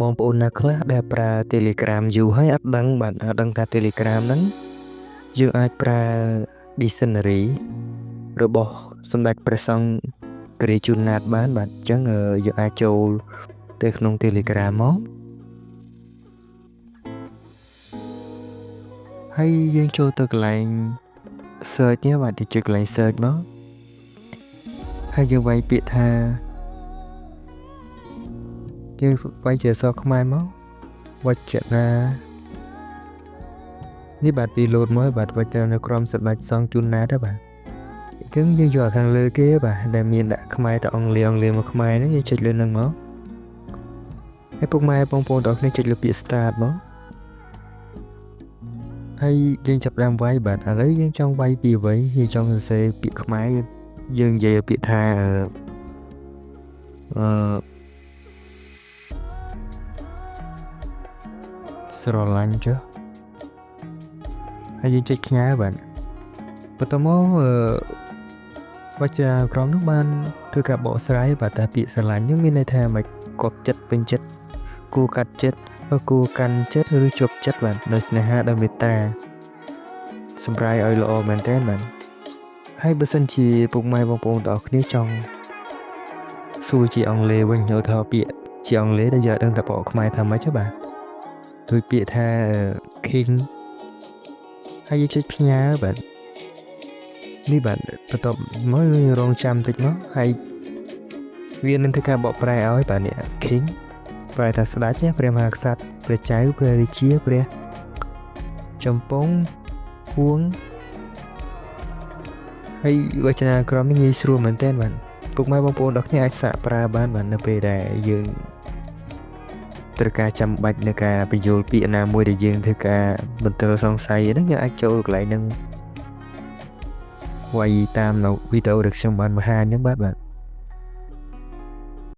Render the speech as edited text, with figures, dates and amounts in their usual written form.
បងប្អូនណាខ្លះដែលប្រើ Telegram យូរហើយអត់ដឹងបាទអត់ដឹងថា Telegram ហ្នឹងយើងអាចប្រើ Dictionary របស់សម្ដេចព្រះសង្ឃគ្រាជួនណាតបានបាទអញ្ចឹងយើងអាចចូលទៅក្នុង Telegram មកហើយយើងចូលទៅកន្លែង search នេះបាទទៅចុចកន្លែង search មកហើយយើងវាយពាក្យថាយើងវាយជាអក្សរខ្មែរមកវចនានេះបាទពីលោតមកបាទវចនានៅក្រមសម្ដេចសង្ឃជួនណាតទេបាទអញ្ចឹងយើងយកខាងលើគេបាទដែលមានដាក់ខ្មែរទៅអង់គ្លេសមកខ្មែរហ្នឹងយើងចុចលើហ្នឹងមកហើយពុកម៉ែបងប្អូនទាំងអស់គ្នាចុចលើពាក្យ start មកហើយយើងចាប់ដើមវាយបាទឥឡូវយើងចង់វាយពីអ្វីយើងចង់សរសេរពាក្យខ្មែរយើងនិយាយពាក្យថាស្រឡាញ់ចុះហើយយើងចុចផ្ញើបាទបន្តមកវចនាក្រមនោះបានធ្វើការបកស្រាយបាទតែពាក្យស្រឡាញ់នោះមានន័យថាមិនគប់ចិត្តពេញចិត្តគួរកាត់ចិត្តគួរកាន់ចិត្តឬជាប់ចិត្តបាទដោយស្នេហាដោយមេត្តាសម្រាប់ឲ្យល្អមែនទែនបាទហើយបើសិនជាពុកម៉ែបងប្អូនទាំងអស់គ្នាចង់សួរជាអង់គ្លេសវិញទៅថាពាក្យជាអង់គ្លេសដែលយកដឹងតែបកខ្មែរថាម៉េចទេបាទដូចពាក្យថា king ហើយយើងចុចផ្ញើបាទនេះបាទបន្ទាប់មករងចាំតិចមកហើយវានឹងធ្វើការបកប្រែឲ្យបាទនេះ king ប្រែថាស្ដេចព្រះមហាក្សត្រព្រះចៅព្រះរាជាព្រះចំពងពួងហើយវចនាក្រមនេះងាយស្រួលមែនទែនបាទពុកម៉ែបងប្អូនទាំងគ្នាអាចសាកប្រើបានបាទនៅពេលដែលយើងត្រូវការចាំបាច់នៅការបញ្យល់ពាក្យណាមួយដែលយើងធ្វើការបន្ទិលសង្ស័យហ្នឹងយើងអាចចូលកន្លែងហ្នឹងវាយតាមនៅវីដេអូដែលខ្ញុំបានបង្ហាញហ្នឹងបាទ